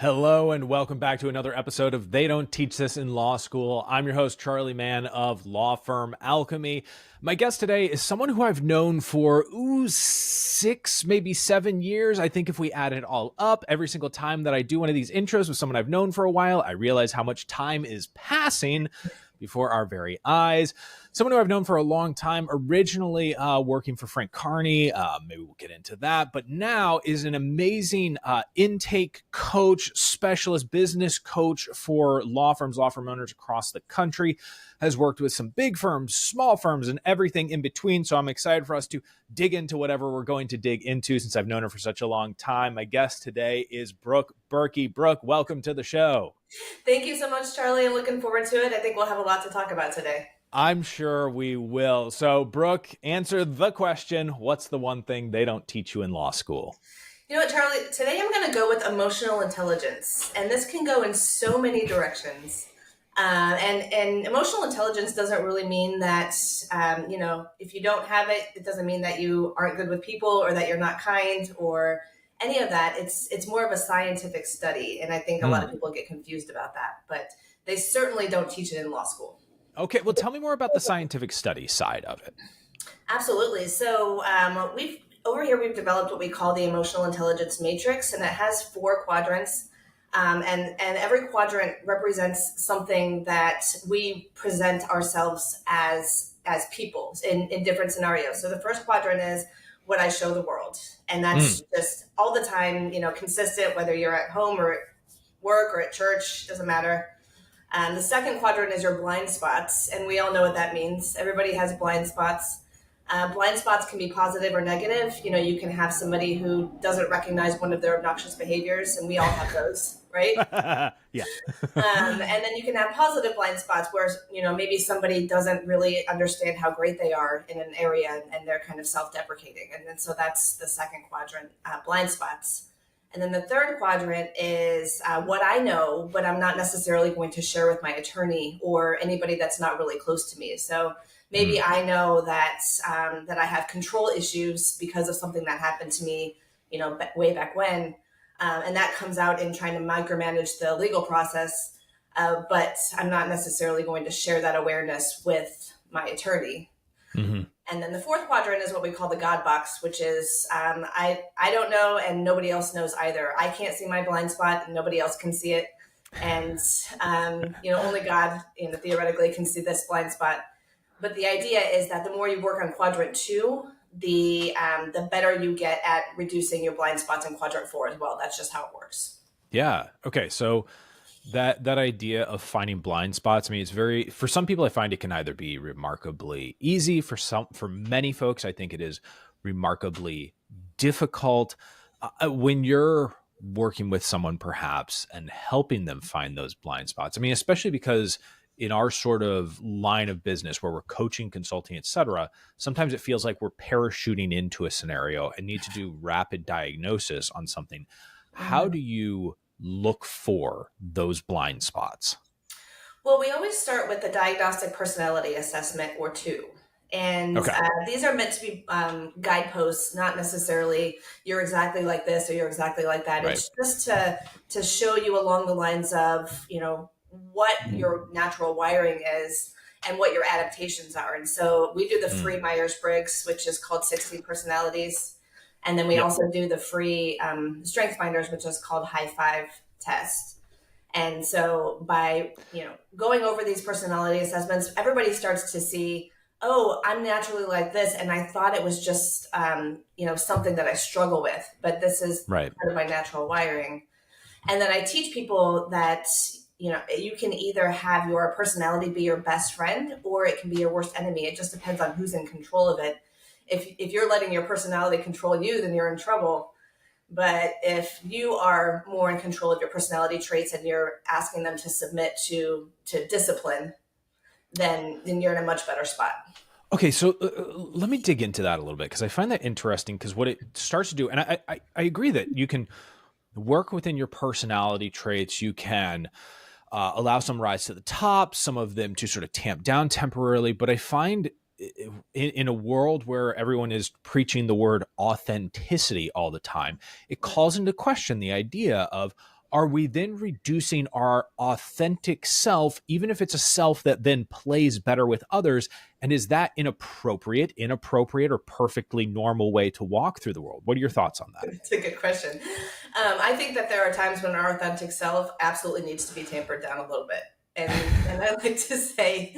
Hello and welcome back to another episode of They Don't Teach This in Law School. I'm your host, Charlie Mann of law firm Alchemy. My guest today is someone who I've known for 6, maybe 7 years. I think if we add it all up, every single time that I do one of these intros with someone I've known for a while, I realize how much time is passing before our very eyes. Someone who I've known for a long time, originally working for Frank Carney, maybe we'll get into that, but now is an amazing intake coach, specialist business coach for law firms, law firm owners across the country, has worked with some big firms, small firms, and everything in between. So I'm excited for us to dig into whatever we're going to dig into since I've known her for such a long time. My guest today is Brooke Birkey. Brooke, welcome to the show. Thank you so much, Charlie. I'm looking forward to it. I think we'll have a lot to talk about today. I'm sure we will. So, Brooke, answer the question, what's the one thing they don't teach you in law school? You know what, Charlie? Today I'm going to go with emotional intelligence. And this can go in so many directions. And emotional intelligence doesn't really mean that, if you don't have it, it doesn't mean that you aren't good with people or that you're not kind or any of that. It's more of a scientific study. And I think a lot of people get confused about that. But they certainly don't teach it in law school. Okay, well, tell me more about the scientific study side of it. Absolutely. So we've developed what we call the emotional intelligence matrix, and it has 4 quadrants. And every quadrant represents something that we present ourselves as people in different scenarios. So the first quadrant is what I show the world. And that's just all the time, consistent, whether you're at home or at work or at church, doesn't matter. The second quadrant is your blind spots, and we all know what that means. Everybody has blind spots. Blind spots can be positive or negative. You can have somebody who doesn't recognize one of their obnoxious behaviors, and we all have those, right? Yeah. And then you can have positive blind spots where, maybe somebody doesn't really understand how great they are in an area, and they're kind of self-deprecating. And then so that's the second quadrant, blind spots. And then the third quadrant is what I know, but I'm not necessarily going to share with my attorney or anybody that's not really close to me. So maybe I know that that I have control issues because of something that happened to me, way back when. And that comes out in trying to micromanage the legal process. But I'm not necessarily going to share that awareness with my attorney. Mm-hmm. And then the fourth quadrant is what we call the God box, which is I don't know and nobody else knows either. I can't see my blind spot and nobody else can see it. And, only God, theoretically can see this blind spot. But the idea is that the more you work on quadrant 2, the better you get at reducing your blind spots in quadrant 4 as well. That's just how it works. Yeah. Okay. So that idea of finding blind spots, I mean, for some people, I find it can either be remarkably easy. For many folks, I think it is remarkably difficult. When you're working with someone perhaps and helping them find those blind spots, I mean, especially because in our sort of line of business where we're coaching, consulting, et cetera, sometimes it feels like we're parachuting into a scenario and need to do rapid diagnosis on something. How do you look for those blind spots? Well, we always start with the diagnostic personality assessment or 2. And these are meant to be guideposts, not necessarily you're exactly like this or you're exactly like that. Right. It's just to show you along the lines of, what your natural wiring is and what your adaptations are. And so we do the free Myers-Briggs, which is called 16 personalities. And then we also do the free strength finders, which is called high 5 test. And so by, going over these personality assessments, everybody starts to see, oh, I'm naturally like this. And I thought it was just, something that I struggle with, but this is part of my natural wiring. And then I teach people that, you can either have your personality be your best friend or it can be your worst enemy. It just depends on who's in control of it. If you're letting your personality control you, then you're in trouble. But if you are more in control of your personality traits and you're asking them to submit to discipline, then you're in a much better spot. Okay, so let me dig into that a little bit because I find that interesting because what it starts to do, and I agree that you can work within your personality traits. You can allow some rise to the top, some of them to sort of tamp down temporarily. But I find in a world where everyone is preaching the word authenticity all the time, it calls into question the idea of, are we then reducing our authentic self, even if it's a self that then plays better with others? And is that inappropriate, or perfectly normal way to walk through the world? What are your thoughts on that? It's a good question. I think that there are times when our authentic self absolutely needs to be tampered down a little bit. And I like to say,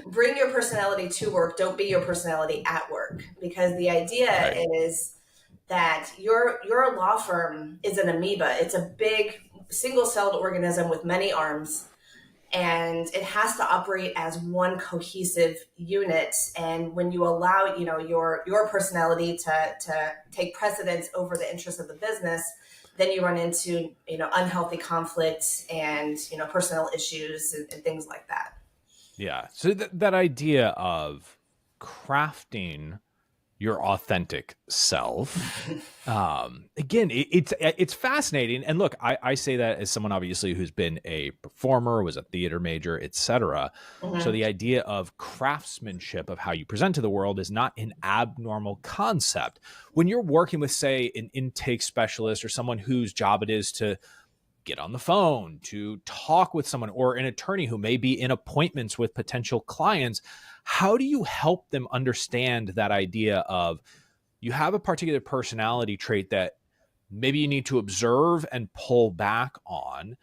bring your personality to work. Don't be your personality at work. Because the idea is that your law firm is an amoeba. It's a big single-celled organism with many arms, and it has to operate as one cohesive unit. And when you allow, your personality to take precedence over the interests of the business, then you run into, unhealthy conflict and, personal issues and things like that. Yeah. So that idea of crafting your authentic self, again, it's fascinating. And look, I say that as someone obviously who's been a performer, was a theater major, etc. So the idea of craftsmanship of how you present to the world is not an abnormal concept. When you're working with, say, an intake specialist or someone whose job it is to get on the phone, to talk with someone, or an attorney who may be in appointments with potential clients, how do you help them understand that idea of you have a particular personality trait that maybe you need to observe and pull back on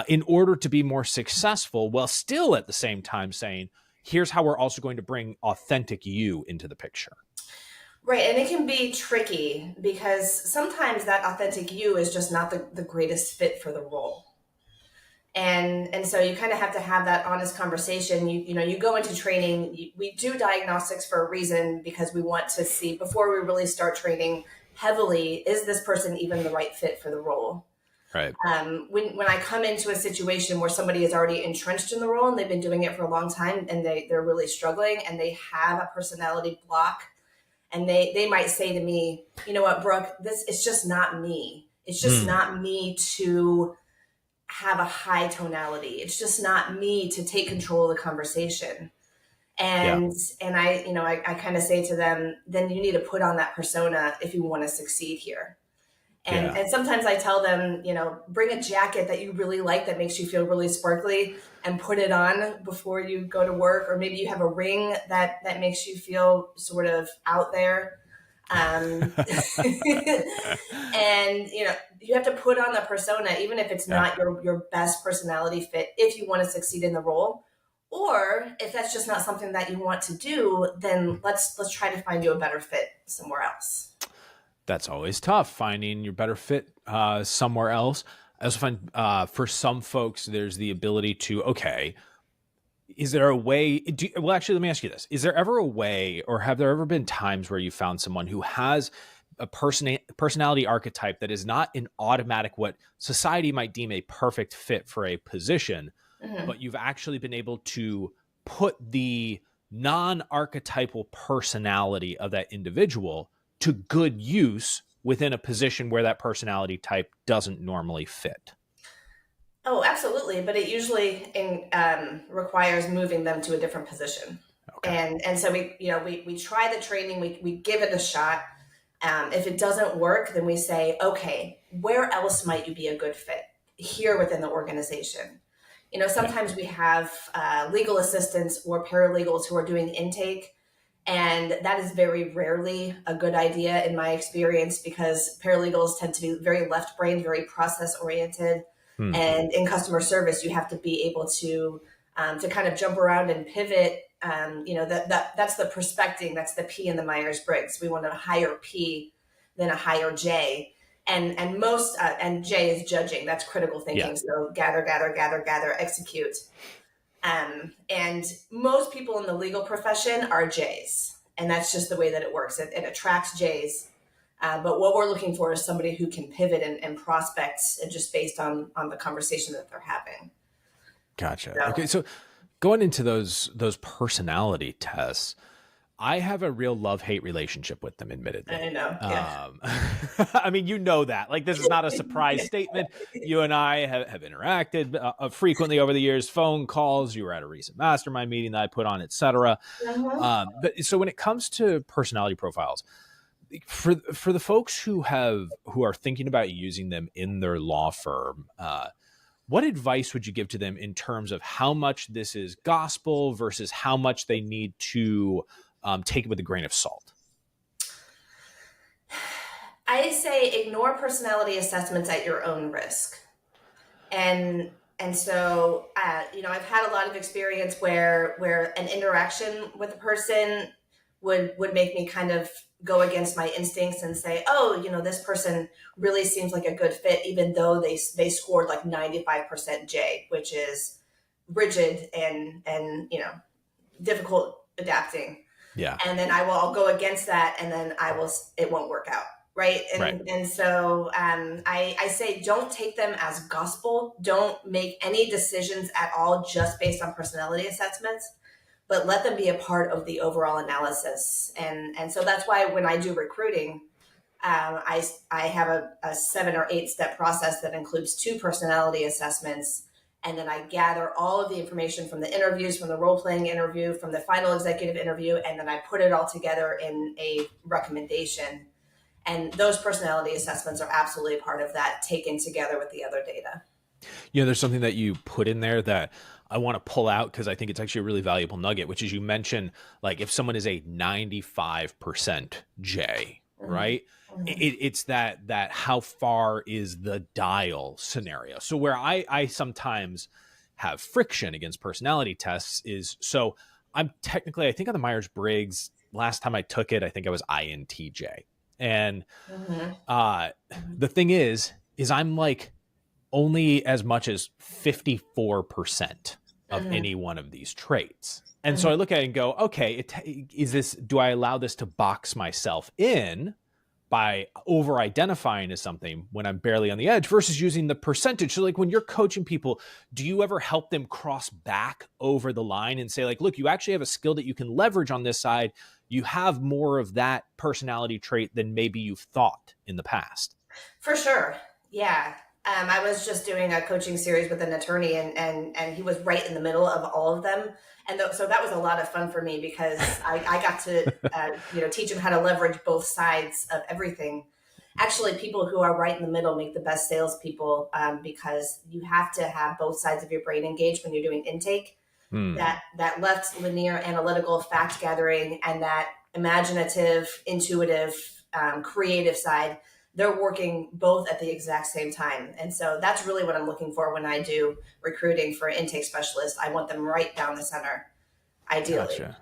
in order to be more successful, while still at the same time saying, here's how we're also going to bring authentic you into the picture? Right. And it can be tricky because sometimes that authentic you is just not the greatest fit for the role. And so you kind of have to have that honest conversation. You go into training, we do diagnostics for a reason, because we want to see, before we really start training heavily, is this person even the right fit for the role? Right. When I come into a situation where somebody is already entrenched in the role and they've been doing it for a long time and they're really struggling and they have a personality block, and they might say to me, you know what, Brooke, it's just not me. It's just not me to have a high tonality. It's just not me to take control of the conversation. And I kind of say to them, then you need to put on that persona if you want to succeed here. And sometimes I tell them, bring a jacket that you really like that makes you feel really sparkly and put it on before you go to work. Or maybe you have a ring that makes you feel sort of out there. And, you have to put on the persona, even if it's not your best personality fit, if you want to succeed in the role. Or if that's just not something that you want to do, then let's try to find you a better fit somewhere else. That's always tough, finding your better fit somewhere else. I also find for some folks, there's the ability to, okay, is there a way? Well, actually, let me ask you this. Is there ever a way, or have there ever been times where you found someone who has a personality archetype that is not an automatic, what society might deem a perfect fit for a position, but you've actually been able to put the non-archetypal personality of that individual to good use within a position where that personality type doesn't normally fit? Oh, absolutely. But it usually requires moving them to a different position. Okay. And so we try the training, we give it a shot. If it doesn't work, then we say, okay, where else might you be a good fit here within the organization? Sometimes we have legal assistants or paralegals who are doing intake. And that is very rarely a good idea in my experience, because paralegals tend to be very left-brained, very process-oriented. And in customer service, you have to be able to kind of jump around and pivot. That's the prospecting. That's the P in the Myers-Briggs. We want a higher P than a higher J. And J is judging. That's critical thinking. Yeah. So gather, execute. And most people in the legal profession are Js, and that's just the way that it works. It attracts Js. But what we're looking for is somebody who can pivot and prospect just based on the conversation that they're having. Gotcha. So, okay. So going into those personality tests, I have a real love-hate relationship with them, admittedly. I know. Yeah. I mean, that. Like, this is not a surprise statement. You and I have interacted frequently over the years, phone calls. You were at a recent mastermind meeting that I put on, et cetera. But so when it comes to personality profiles, for the folks who are thinking about using them in their law firm, what advice would you give to them in terms of how much this is gospel versus how much they need to take it with a grain of salt? I say ignore personality assessments at your own risk. And so, I've had a lot of experience where an interaction with a person would make me kind of go against my instincts and say, oh, this person really seems like a good fit, even though they scored like 95% J, which is rigid and difficult adapting. Yeah. And then I'll go against that, and then it won't work out. Right. And so I say, don't take them as gospel. Don't make any decisions at all just based on personality assessments, but let them be a part of the overall analysis. And so that's why when I do recruiting, I have a 7 or 8 step process that includes 2 personality assessments. And then I gather all of the information from the interviews, from the role-playing interview, from the final executive interview, and then I put it all together in a recommendation. And those personality assessments are absolutely a part of that, taken together with the other data. There's something that you put in there that I want to pull out because I think it's actually a really valuable nugget, which is you mentioned, like, if someone is a 95% J, right? Mm-hmm. It's that how far is the dial scenario. So where I sometimes have friction against personality tests is, so I'm technically, I think on the Myers-Briggs, last time I took it, I think I was INTJ. And the thing is I'm like only as much as 54% of any one of these traits. And so I look at it and go, okay, do I allow this to box myself in by over identifying as something when I'm barely on the edge versus using the percentage? So like when you're coaching people, do you ever help them cross back over the line and say, like, look, you actually have a skill that you can leverage on this side. You have more of that personality trait than maybe you've thought in the past. For sure. Yeah. I was just doing a coaching series with an attorney and he was right in the middle of all of them. And so that was a lot of fun for me because I got to teach him how to leverage both sides of everything. Actually, people who are right in the middle make the best salespeople because you have to have both sides of your brain engaged when you're doing intake. That left linear analytical fact gathering and that imaginative, intuitive, creative side, they're working both at the exact same time. And so that's really what I'm looking for when I do recruiting for an intake specialist. I want them right down the center, ideally. Gotcha.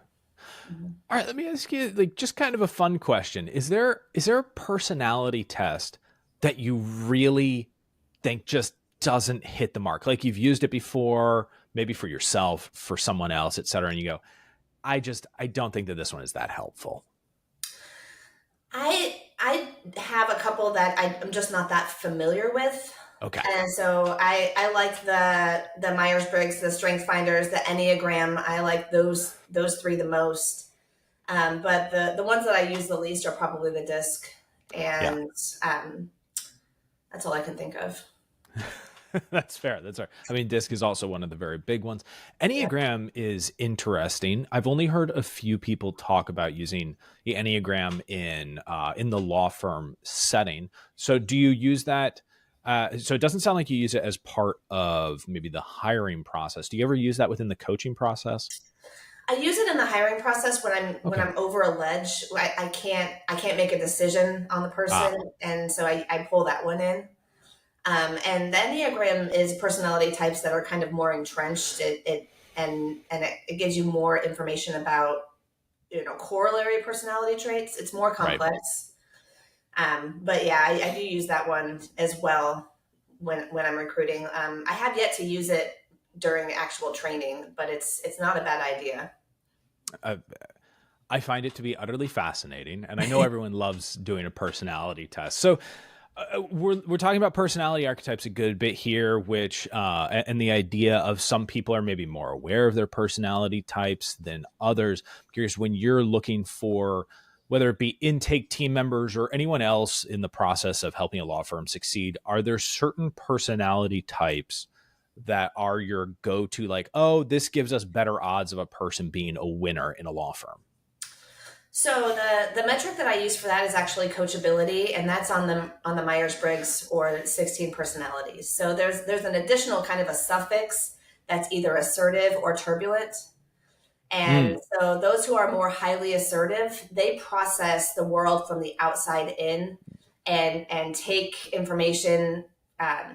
All right, let me ask you, like, just kind of a fun question. Is there a personality test that you really think just doesn't hit the mark? Like, you've used it before, maybe for yourself, for someone else, et cetera, and you go, I don't think that this one is that helpful. I have a couple that I'm just not that familiar with. Okay. And so I like the Myers-Briggs, the Strength Finders, the Enneagram. I like those 3 the most. But the ones that I use the least are probably the DISC. And that's all I can think of. That's fair. I mean, DISC is also one of the very big ones. Enneagram is interesting. I've only heard a few people talk about using the Enneagram in the law firm setting. So do you use that? So it doesn't sound like you use it as part of maybe the hiring process. Do you ever use that within the coaching process? I use it in the hiring process when I'm over a ledge. I can't make a decision on the person, and so I pull that one in. And the Enneagram is personality types that are kind of more entrenched. It gives you more information about corollary personality traits. It's more complex. Right. But yeah, I do use that one as well when I'm recruiting. I have yet to use it during actual training, but it's not a bad idea. I find it to be utterly fascinating, and I know everyone loves doing a personality test. So we're talking about personality archetypes a good bit here, which and the idea of some people are maybe more aware of their personality types than others. I'm curious, when you're looking for whether it be intake team members or anyone else in the process of helping a law firm succeed, are there certain personality types that are your go-to, like, oh, this gives us better odds of a person being a winner in a law firm? So the metric that I use for that is actually coachability, and that's on the Myers-Briggs or 16 personalities. So there's an additional kind of a suffix that's either assertive or turbulent. And so those who are more highly assertive, they process the world from the outside in and take information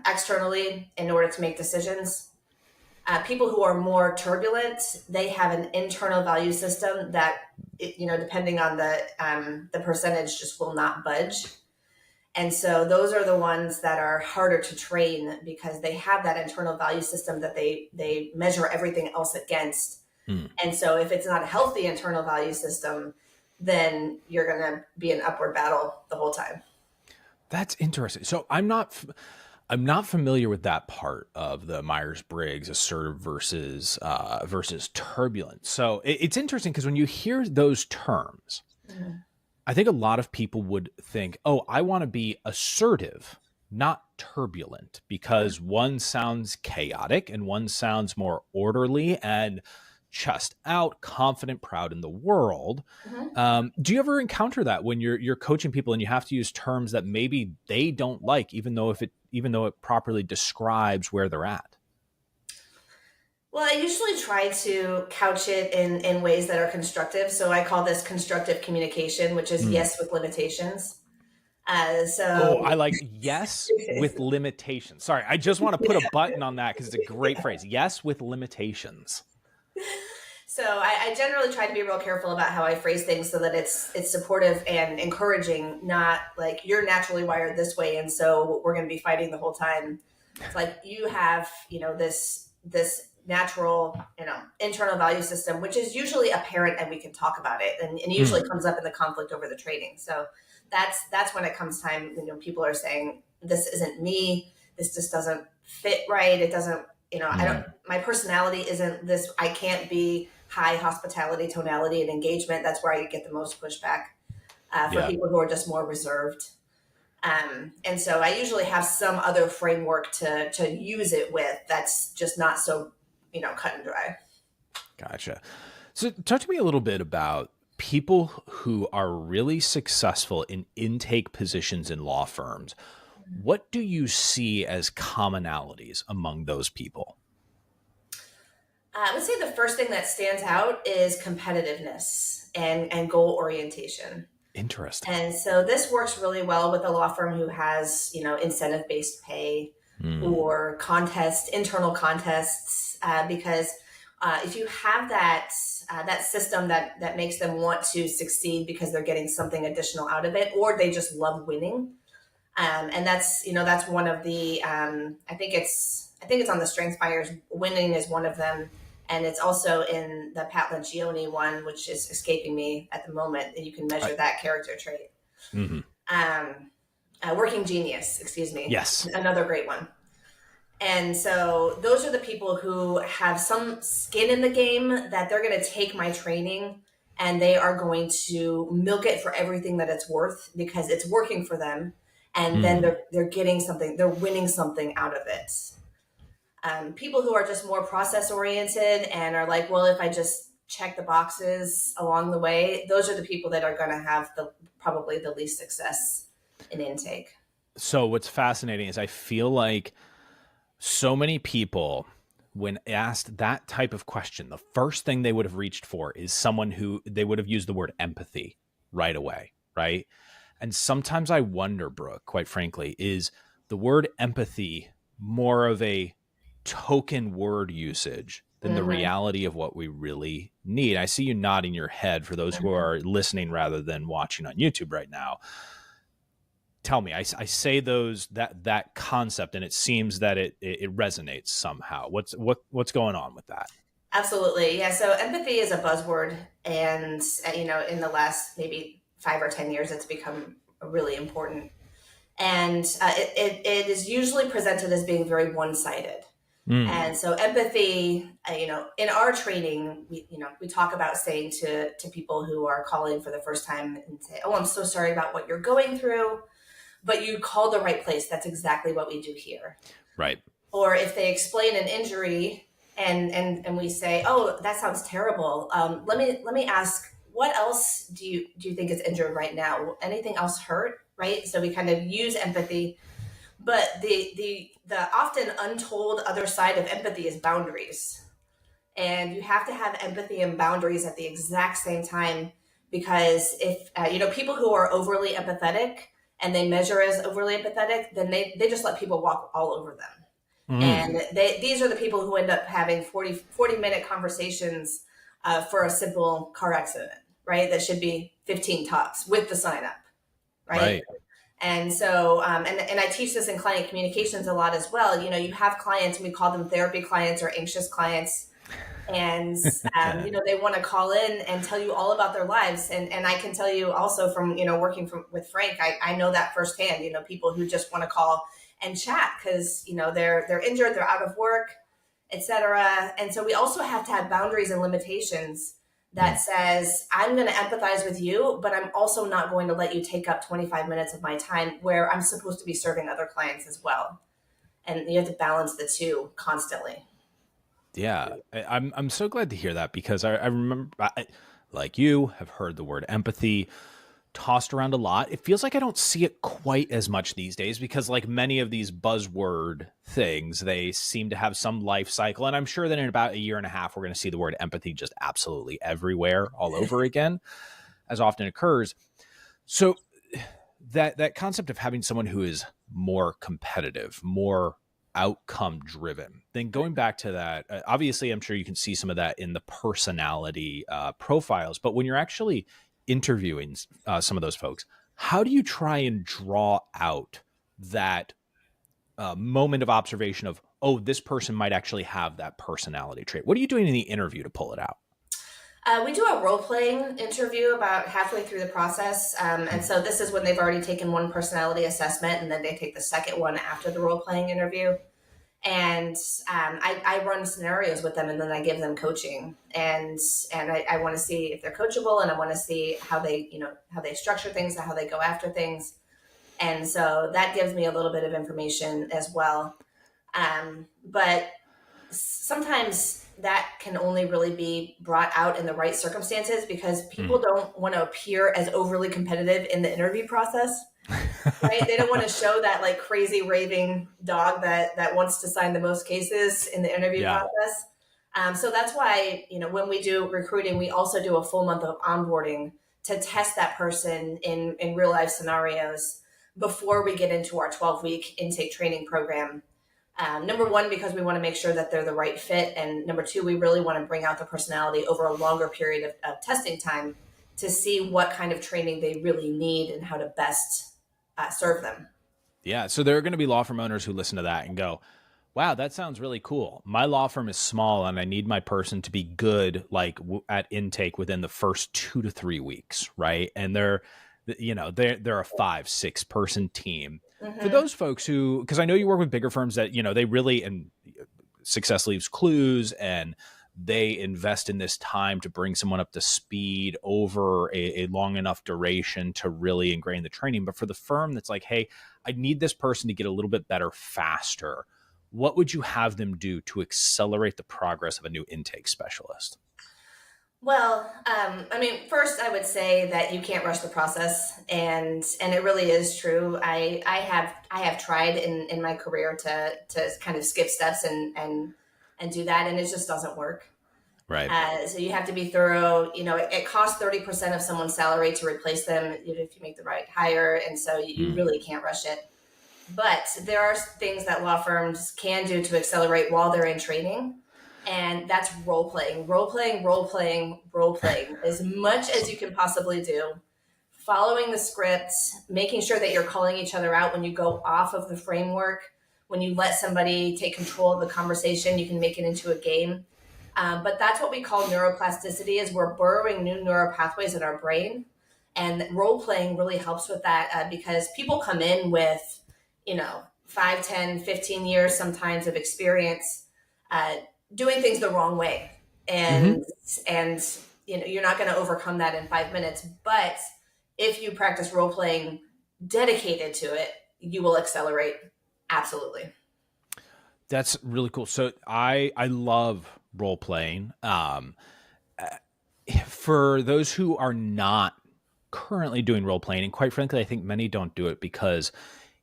externally in order to make decisions. People who are more turbulent, they have an internal value system that, depending on the percentage, just will not budge. And so those are the ones that are harder to train because they have that internal value system that they measure everything else against. And so if it's not a healthy internal value system, then you're going to be in upward battle the whole time. That's interesting. So I'm not familiar with that part of the Myers-Briggs assertive versus turbulent. So it's interesting because when you hear those terms, I think a lot of people would think, oh, I want to be assertive, not turbulent, because one sounds chaotic and one sounds more orderly and chest out, confident, proud in the world. Do you ever encounter that when you're coaching people and you have to use terms that maybe they don't like, even though it properly describes where they're at? Well, I usually try to couch it in ways that are constructive. So I call this constructive communication, which is yes with limitations. Oh, I like yes with limitations. Sorry, I just want to put a button on that because it's a great phrase. Yes with limitations. So I generally try to be real careful about how I phrase things so that it's supportive and encouraging, not like you're naturally wired this way and so we're going to be fighting the whole time. It's like you have, this natural, internal value system, which is usually apparent and we can talk about it, and usually comes up in the conflict over the training. So that's when it comes time, people are saying, this isn't me, this just doesn't fit right. It doesn't, my personality isn't this. I can't be high hospitality, tonality, and engagement. That's where I get the most pushback for people who are just more reserved. And so I usually have some other framework to use it with that's just not so, cut and dry. Gotcha. So talk to me a little bit about people who are really successful in intake positions in law firms. What do you see as commonalities among those people? I would say the first thing that stands out is competitiveness and goal orientation. Interesting. And so this works really well with a law firm who has, incentive-based pay or internal contests, because if you have that system that makes them want to succeed because they're getting something additional out of it, or they just love winning. And that's one of the, I think it's on the Strengths Fires. Winning is one of them. And it's also in the Pat Lencioni one, which is escaping me at the moment. You can measure that character trait. Working Genius, excuse me. Yes. Another great one. And so those are the people who have some skin in the game, that they're going to take my training and they are going to milk it for everything that it's worth because it's working for them. And then they're getting something, they're winning something out of it. People who are just more process oriented and are like, well, if I just check the boxes along the way, those are the people that are going to have probably the least success in intake. So what's fascinating is I feel like so many people, when asked that type of question, the first thing they would have reached for is someone who they would have used the word empathy right away, right? And sometimes I wonder, Brooke, quite frankly, is the word empathy more of a token word usage than the reality of what we really need? I see you nodding your head for those who are listening rather than watching on YouTube right now. Tell me, I say that concept and it seems that it resonates somehow. What's going on with that? Absolutely. Yeah. So empathy is a buzzword, and in the last maybe 5 or 10 years, it's become really important. And it is usually presented as being very one-sided. And so empathy, in our training, we talk about saying to people who are calling for the first time and say, oh, I'm so sorry about what you're going through, but you called the right place. That's exactly what we do here. Right. Or if they explain an injury and we say, oh, that sounds terrible. Let me ask, what else do you think is injured right now? Anything else hurt? Right. So we kind of use empathy, but the often untold other side of empathy is boundaries. And you have to have empathy and boundaries at the exact same time, because if people who are overly empathetic and they measure as overly empathetic, then they just let people walk all over them. And these are the people who end up having 40-minute conversations for a simple car accident, right? That should be 15 tops with the sign up, right? And so, and I teach this in client communications a lot as well. You have clients, and we call them therapy clients or anxious clients. And, they want to call in and tell you all about their lives. And I can tell you also from, working with Frank, I know that firsthand, people who just want to call and chat because, they're injured, they're out of work, etc. And so we also have to have boundaries and limitations that says, I'm going to empathize with you, but I'm also not going to let you take up 25 minutes of my time where I'm supposed to be serving other clients as well. And you have to balance the two constantly. Yeah, I'm so glad to hear that, because I remember, like you, have heard the word empathy tossed around a lot. It feels like I don't see it quite as much these days, because like many of these buzzword things, they seem to have some life cycle. And I'm sure that in about a year and a half, we're going to see the word empathy just absolutely everywhere all over again, as often occurs. So that concept of having someone who is more competitive, more outcome driven, then going back to that, obviously I'm sure you can see some of that in the personality profiles, but when you're actually interviewing some of those folks, how do you try and draw out that moment of observation of, oh, this person might actually have that personality trait? What are you doing in the interview to pull it out? We do a role-playing interview about halfway through the process. And so this is when they've already taken one personality assessment, and then they take the second one after the role-playing interview. And I run scenarios with them, and then I give them coaching. And I want to see if they're coachable, and I want to see how they structure things, how they go after things. And so that gives me a little bit of information as well. But sometimes that can only really be brought out in the right circumstances, because people don't want to appear as overly competitive in the interview process, right? They don't want to show that like crazy raving dog that wants to sign the most cases in the interview process. So that's why, when we do recruiting, we also do a full month of onboarding to test that person in real life scenarios before we get into our 12-week intake training program. Number one, because we want to make sure that they're the right fit. And number two, we really want to bring out the personality over a longer period of testing time to see what kind of training they really need and how to best serve them. Yeah. So there are going to be law firm owners who listen to that and go, wow, that sounds really cool. My law firm is small, and I need my person to be good, like at intake within the first 2 to 3 weeks. Right. And they're a 5-6 person team. For those folks who, because I know you work with bigger firms that, they really, and success leaves clues, and they invest in this time to bring someone up to speed over a long enough duration to really ingrain the training. But for the firm that's like, hey, I need this person to get a little bit better faster, what would you have them do to accelerate the progress of a new intake specialist? Well, first I would say that you can't rush the process, and it really is true. I have tried in my career to kind of skip steps and do that, and it just doesn't work. Right. So you have to be thorough. It costs 30% of someone's salary to replace them if you make the right hire, and so you really can't rush it. But there are things that law firms can do to accelerate while they're in training. And that's role playing as much as you can possibly do. Following the script, making sure that you're calling each other out when you go off of the framework. When you let somebody take control of the conversation, you can make it into a game. But that's what we call neuroplasticity, is we're burrowing new neural pathways in our brain. And role playing really helps with that because people come in with, 5, 10, 15 years sometimes of experience doing things the wrong way. And you're not going to overcome that in 5 minutes. But if you practice role playing dedicated to it, you will accelerate. Absolutely. That's really cool. So I love role playing. for those who are not currently doing role playing, and quite frankly, I think many don't do it because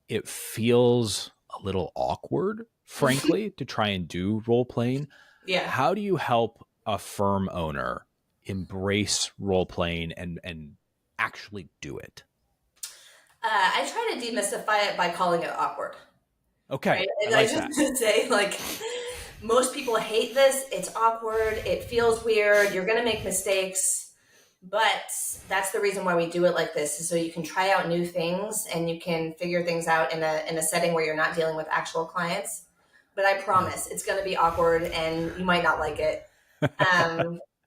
it feels a little awkward, frankly, to try and do role playing. Yeah. How do you help a firm owner embrace role playing and actually do it? I try to demystify it by calling it awkward. Okay. Right? And I like just say, like, most people hate this. It's awkward. It feels weird. You're going to make mistakes. But that's the reason why we do it like this, is so you can try out new things and you can figure things out in a setting where you're not dealing with actual clients. But I promise it's going to be awkward and you might not like it.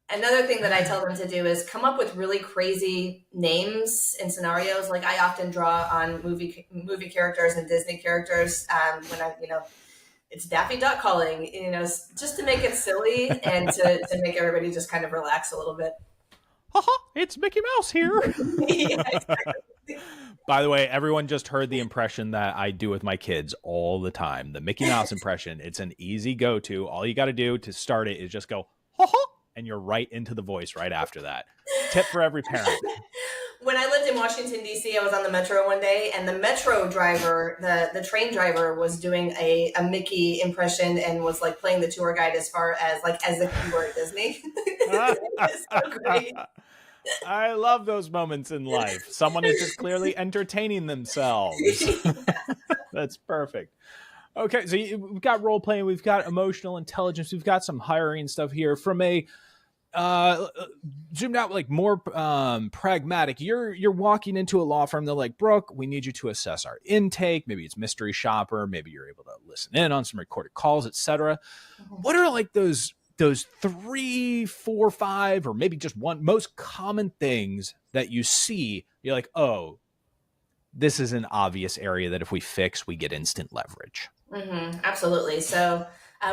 Another thing that I tell them to do is come up with really crazy names and scenarios. Like, I often draw on movie characters and Disney characters when it's Daffy Duck calling, just to make it silly and to make everybody just kind of relax a little bit. It's Mickey Mouse here. Yeah, exactly. By the way, everyone just heard the impression that I do with my kids all the time. The Mickey Mouse impression. It's an easy go-to. All you got to do to start it is just go, ha ha, and you're right into the voice right after that. Tip for every parent. When I lived in Washington, D.C., I was on the Metro one day, and the Metro driver, the train driver, was doing a Mickey impression and was like playing the tour guide as far as as if you were at Disney. It's so great. I love those moments in life. Someone is just clearly entertaining themselves. That's perfect. Okay, so we've got role playing, we've got emotional intelligence, we've got some hiring stuff here. From a zoomed out, like more pragmatic, you're walking into a law firm. They're like, Brooke, we need you to assess our intake. Maybe it's mystery shopper. Maybe you're able to listen in on some recorded calls, etc. What are like those 3, 4, 5, or maybe just one most common things that you see? You're like, oh, this is an obvious area that if we fix, we get instant leverage. Mm-hmm, absolutely. So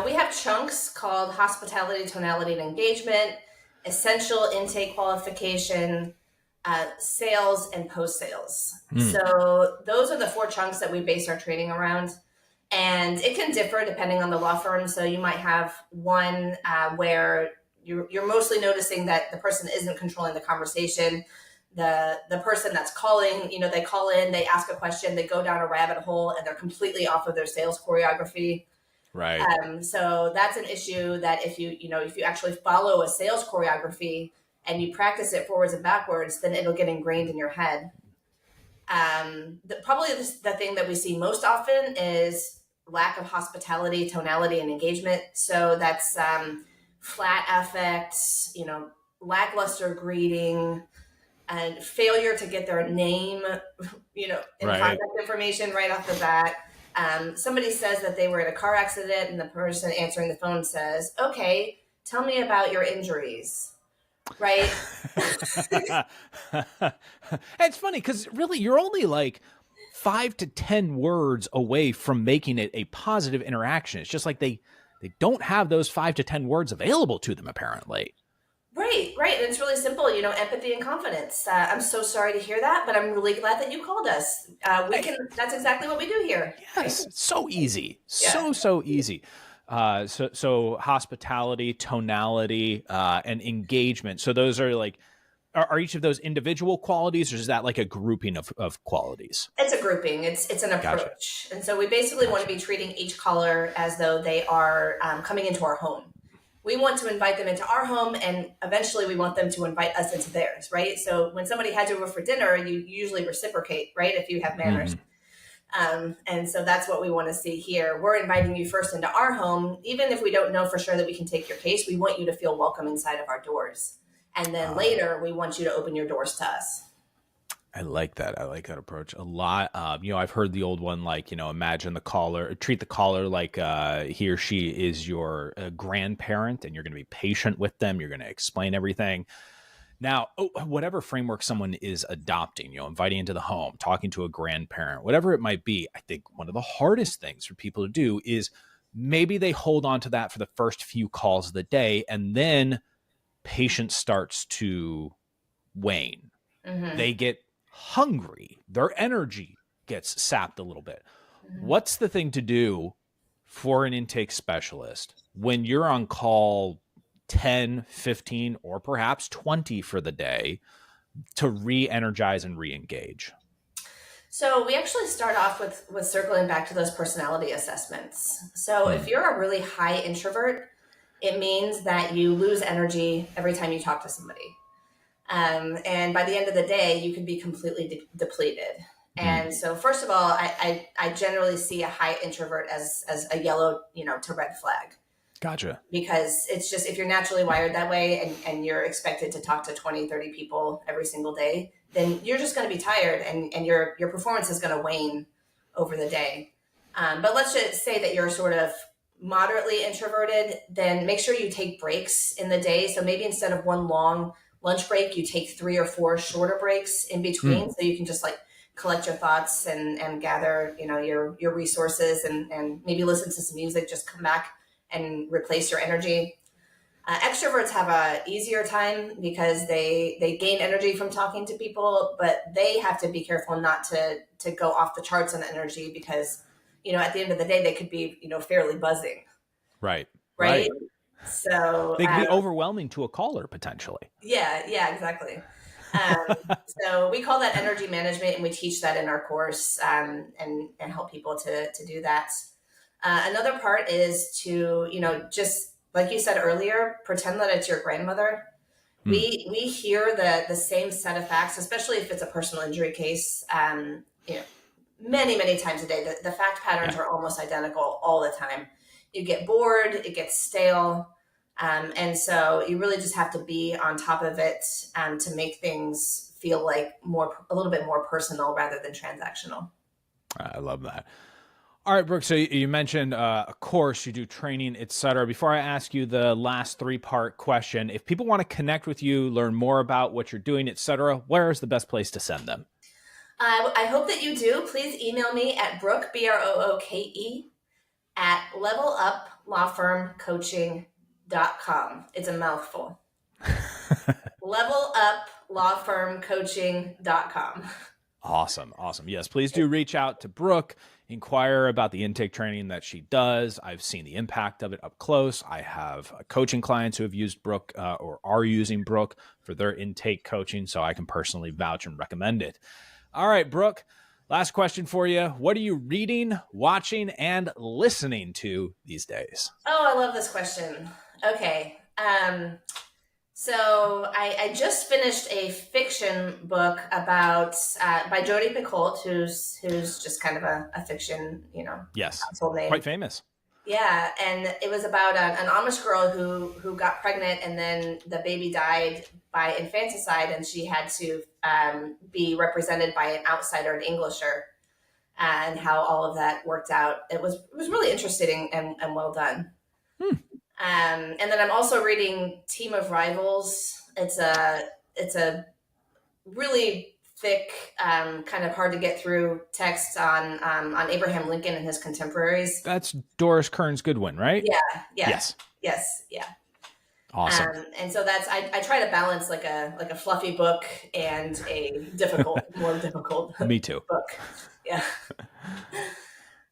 we have chunks called hospitality, tonality, and engagement, essential intake qualification, sales, and post-sales. So those are the 4 chunks that we base our training around. And it can differ depending on the law firm. So you might have one where you're mostly noticing that the person isn't controlling the conversation. The person that's calling, they call in, they ask a question, they go down a rabbit hole, and they're completely off of their sales choreography. Right. So that's an issue that if you actually follow a sales choreography and you practice it forwards and backwards, then it'll get ingrained in your head. Probably the thing that we see most often is lack of hospitality, tonality, and engagement. So that's flat affects, lackluster greeting, and failure to get their name, and contact information right off the bat. Somebody says that they were in a car accident and the person answering the phone says, okay, tell me about your injuries. Right. It's funny because really you're only like 5 to 10 words away from making it a positive interaction. It's just like they don't have those 5 to 10 words available to them, apparently. Right. And it's really simple, empathy and confidence. I'm so sorry to hear that, but I'm really glad that you called us. That's exactly what we do here. Yes. Right? So easy. Yeah. So easy. So hospitality, tonality, and engagement. So those are like, are each of those individual qualities, or is that like a grouping of qualities? It's a grouping. It's an approach. Gotcha. And so we basically want to be treating each caller as though they are coming into our home. We want to invite them into our home, and eventually we want them to invite us into theirs, right? So when somebody has you over for dinner, you usually reciprocate, right? If you have manners. And so that's what we want to see here. We're inviting you first into our home. Even if we don't know for sure that we can take your case, we want you to feel welcome inside of our doors. And then later, we want you to open your doors to us. I like that. I like that approach a lot. I've heard the old one, like, imagine treat the caller like he or she is your grandparent, and you're going to be patient with them. You're going to explain everything. Now, whatever framework someone is adopting, inviting into the home, talking to a grandparent, whatever it might be, I think one of the hardest things for people to do is maybe they hold on to that for the first few calls of the day, and then patience starts to wane. Mm-hmm. They get hungry. Their energy gets sapped a little bit. Mm-hmm. What's the thing to do for an intake specialist when you're on call 10, 15, or perhaps 20 for the day to re-energize and re-engage? So we actually start off with circling back to those personality assessments. So if you're a really high introvert, it means that you lose energy every time you talk to somebody. And by the end of the day, you can be completely depleted. And so first of all, I generally see a high introvert as a yellow, to red flag. Gotcha. Because it's just, if you're naturally wired that way and you're expected to talk to 20, 30 people every single day, then you're just going to be tired and your performance is going to wane over the day. But let's just say that you're sort of moderately introverted, then make sure you take breaks in the day. So maybe instead of one long lunch break, you take 3 or 4 shorter breaks in between. So you can just like collect your thoughts and gather, your resources and maybe listen to some music, just come back and replace your energy. Extroverts have a easier time because they gain energy from talking to people, but they have to be careful not to go off the charts on energy because, at the end of the day, they could be, fairly buzzing. Right. So they could be overwhelming to a caller potentially. Yeah, exactly. So we call that energy management, and we teach that in our course and help people to do that. Another part is to, just like you said earlier, pretend that it's your grandmother. We hear the same set of facts, especially if it's a personal injury case, many, many times a day. The fact patterns are almost identical all the time. You get bored, it gets stale. And so you really just have to be on top of it to make things feel like a little bit more personal rather than transactional. I love that. All right, Brooke, so you mentioned a course, you do training, etc. Before I ask you the last 3-part question, if people want to connect with you, learn more about what you're doing, etc., where is the best place to send them? I hope that you do. Please email me at Brooke, Brooke, at leveluplawfirmcoaching.com. It's a mouthful. leveluplawfirmcoaching.com. Awesome. Yes, please do reach out to Brooke, inquire about the intake training that she does. I've seen the impact of it up close. I have coaching clients who have used Brooke or are using Brooke for their intake coaching, so I can personally vouch and recommend it. All right, Brooke, last question for you. What are you reading, watching, and listening to these days? Oh, I love this question. Okay. So I just finished a fiction book about by Jodi Picoult, who's just kind of a fiction, yes, household name. Quite famous. Yeah, and it was about an Amish girl who got pregnant, and then the baby died by infanticide, and she had to be represented by an outsider, an Englisher, and how all of that worked out. It was really interesting and well done. And then I'm also reading Team of Rivals. It's a really thick, kind of hard to get through text on Abraham Lincoln and his contemporaries. That's Doris Kearns Goodwin, right? Yeah. Yes. Yeah. Awesome. And so that's I try to balance like a fluffy book and a more difficult Me too. book. Yeah.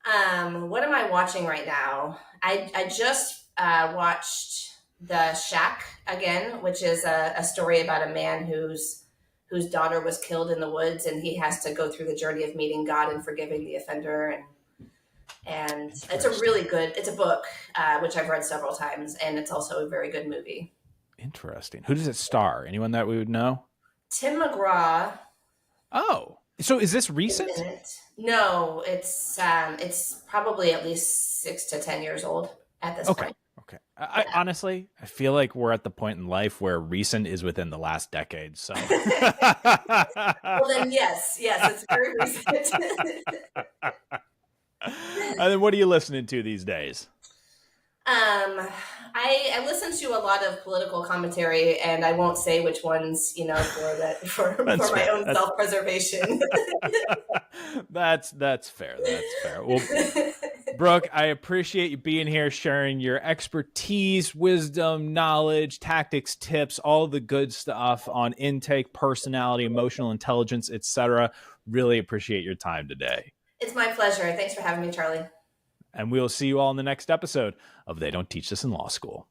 What am I watching right now? I just watched The Shack again, which is a story about a man whose daughter was killed in the woods, and he has to go through the journey of meeting God and forgiving the offender. And it's a book, which I've read several times, and it's also a very good movie. Interesting. Who does it star? Anyone that we would know? Tim McGraw. Oh, so is this recent? No, it's probably at least 6 to 10 years old at this point. Okay. I honestly feel like we're at the point in life where recent is within the last decade. So, well, then yes, it's very recent. And then, what are you listening to these days? I listen to a lot of political commentary, and I won't say which ones, for my own self-preservation. That's fair. Well, Brooke, I appreciate you being here, sharing your expertise, wisdom, knowledge, tactics, tips, all the good stuff on intake, personality, emotional intelligence, etc. Really appreciate your time today. It's my pleasure. Thanks for having me, Charlie. And we'll see you all in the next episode of They Don't Teach This in Law School.